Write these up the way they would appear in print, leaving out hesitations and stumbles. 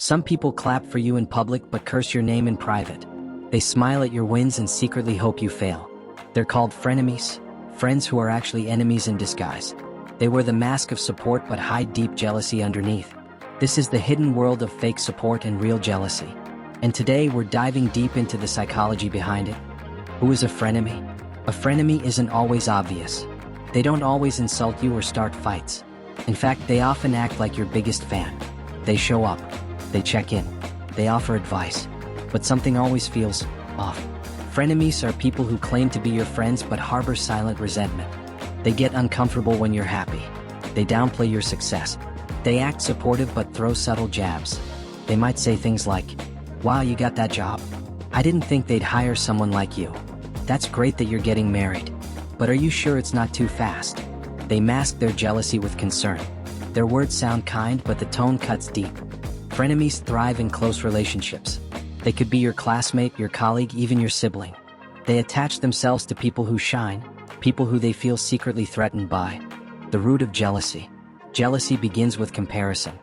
Some people clap for you in public but curse your name in private. They smile at your wins and secretly hope you fail. They're called frenemies, friends who are actually enemies in disguise. They wear the mask of support but hide deep jealousy underneath. This is the hidden world of fake support and real jealousy. And today we're diving deep into the psychology behind it. Who is a frenemy? A frenemy isn't always obvious. They don't always insult you or start fights. In fact, they often act like your biggest fan. They show up, they check in, they offer advice, but something always feels off. Frenemies are people who claim to be your friends but harbor silent resentment. They get uncomfortable when you're happy. They downplay your success. They act supportive but throw subtle jabs. They might say things like, "Wow, you got that job. I didn't think they'd hire someone like you. That's great that you're getting married. But are you sure it's not too fast?" They mask their jealousy with concern. Their words sound kind, but the tone cuts deep. Frenemies thrive in close relationships. They could be your classmate, your colleague, even your sibling. They attach themselves to people who shine, people who they feel secretly threatened by. The root of jealousy. Jealousy begins with comparison.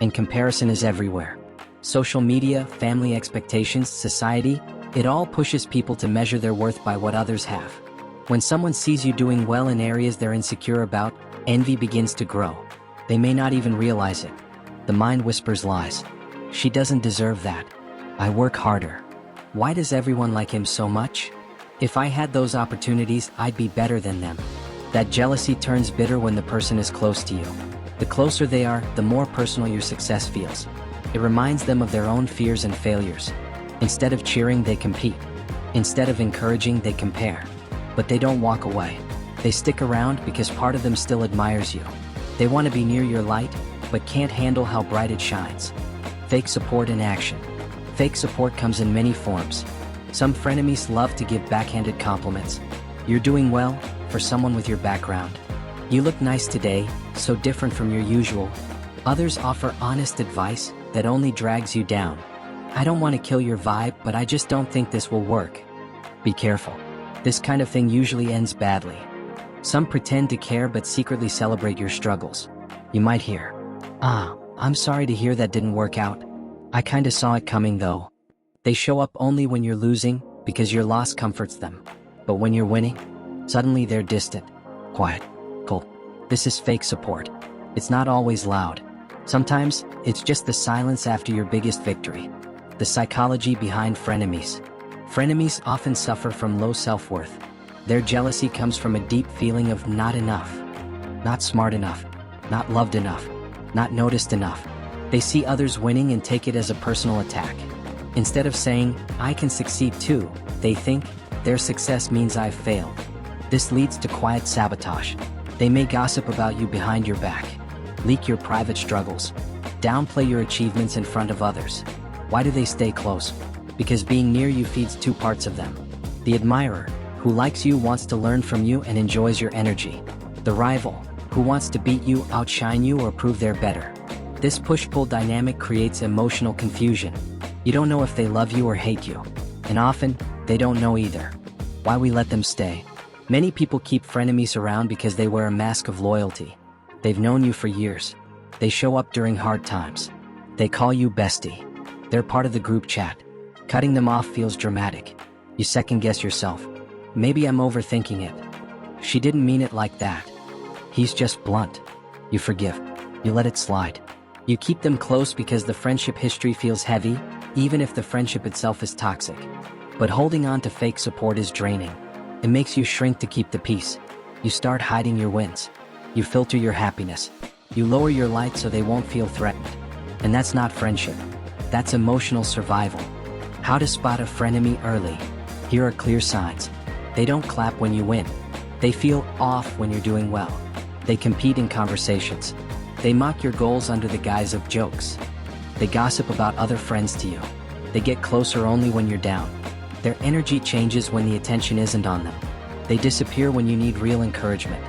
And comparison is everywhere. Social media, family expectations, society, it all pushes people to measure their worth by what others have. When someone sees you doing well in areas they're insecure about, envy begins to grow. They may not even realize it. The mind whispers lies. "She doesn't deserve that. I work harder. Why does everyone like him so much? If I had those opportunities, I'd be better than them." That jealousy turns bitter when the person is close to you. The closer they are, the more personal your success feels. It reminds them of their own fears and failures. Instead of cheering, they compete. Instead of encouraging, they compare. But they don't walk away. They stick around because part of them still admires you. They want to be near your light, but can't handle how bright it shines. Fake support in action. Fake support comes in many forms. Some frenemies love to give backhanded compliments. "You're doing well," for someone with your background. "You look nice today, so different from your usual." Others offer honest advice that only drags you down. "I don't want to kill your vibe, but I just don't think this will work." Be careful. This kind of thing usually ends badly. Some pretend to care but secretly celebrate your struggles. You might hear, "I'm sorry to hear that didn't work out. I kinda saw it coming though." They show up only when you're losing because your loss comforts them. But when you're winning, suddenly they're distant, quiet, cold. This is fake support. It's not always loud. Sometimes, it's just the silence after your biggest victory. The psychology behind frenemies. Frenemies often suffer from low self-worth. Their jealousy comes from a deep feeling of not enough. Not smart enough. Not loved enough. Not noticed enough. They see others winning and take it as a personal attack. Instead of saying, "I can succeed too," they think, "Their success means I've failed." This leads to quiet sabotage. They may gossip about you behind your back. Leak your private struggles. Downplay your achievements in front of others. Why do they stay close? Because being near you feeds two parts of them. The admirer, who likes you, wants to learn from you and enjoys your energy. The rival, who wants to beat you, outshine you, or prove they're better. This push-pull dynamic creates emotional confusion. You don't know if they love you or hate you. And often, they don't know either. Why we let them stay. Many people keep frenemies around because they wear a mask of loyalty. They've known you for years. They show up during hard times. They call you bestie. They're part of the group chat. Cutting them off feels dramatic. You second-guess yourself. Maybe I'm overthinking it. She didn't mean it like that. He's just blunt. You forgive. You let it slide. You keep them close because the friendship history feels heavy, even if the friendship itself is toxic. But holding on to fake support is draining. It makes you shrink to keep the peace. You start hiding your wins. You filter your happiness. You lower your light so they won't feel threatened. And that's not friendship. That's emotional survival. How to spot a frenemy early. Here are clear signs. They don't clap when you win. They feel off when you're doing well. They compete in conversations. They mock your goals under the guise of jokes. They gossip about other friends to you. They get closer only when you're down. Their energy changes when the attention isn't on them. They disappear when you need real encouragement.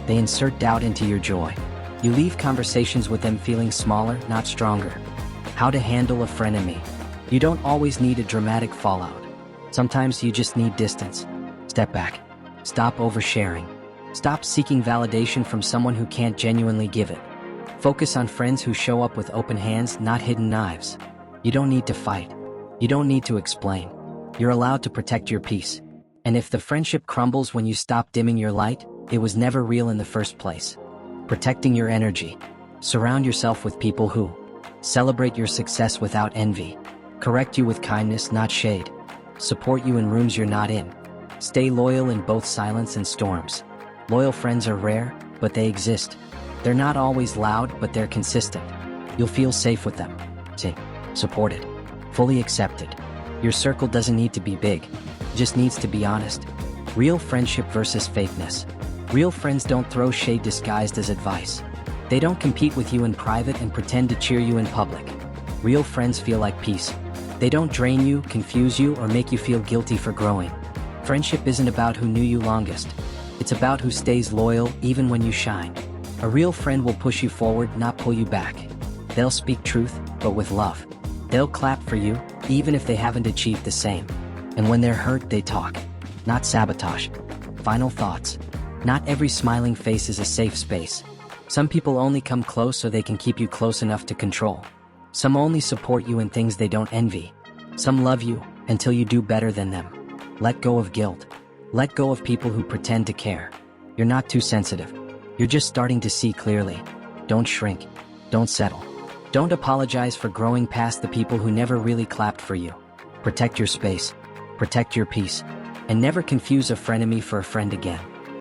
They insert doubt into your joy. You leave conversations with them feeling smaller, not stronger. How to handle a frenemy. You don't always need a dramatic fallout. Sometimes you just need distance. Step back. Stop oversharing. Stop seeking validation from someone who can't genuinely give it. Focus on friends who show up with open hands, not hidden knives. You don't need to fight. You don't need to explain. You're allowed to protect your peace. And if the friendship crumbles when you stop dimming your light, it was never real in the first place. Protecting your energy. Surround yourself with people who celebrate your success without envy, correct you with kindness, not shade, support you in rooms you're not in. Stay loyal in both silence and storms. Loyal friends are rare, but they exist. They're not always loud, but they're consistent. You'll feel safe with them. Supported. Fully accepted. Your circle doesn't need to be big. It just needs to be honest. Real friendship versus fakeness. Real friends don't throw shade disguised as advice. They don't compete with you in private and pretend to cheer you in public. Real friends feel like peace. They don't drain you, confuse you, or make you feel guilty for growing. Friendship isn't about who knew you longest. It's about who stays loyal even when you shine. A real friend will push you forward, not pull you back. They'll speak truth, but with love. They'll clap for you, even if they haven't achieved the same. And when they're hurt, they talk. Not sabotage. Final thoughts. Not every smiling face is a safe space. Some people only come close so they can keep you close enough to control. Some only support you in things they don't envy. Some love you until you do better than them. Let go of guilt. Let go of people who pretend to care. You're not too sensitive. You're just starting to see clearly. Don't shrink. Don't settle. Don't apologize for growing past the people who never really clapped for you. Protect your space. Protect your peace. And never confuse a frenemy for a friend again.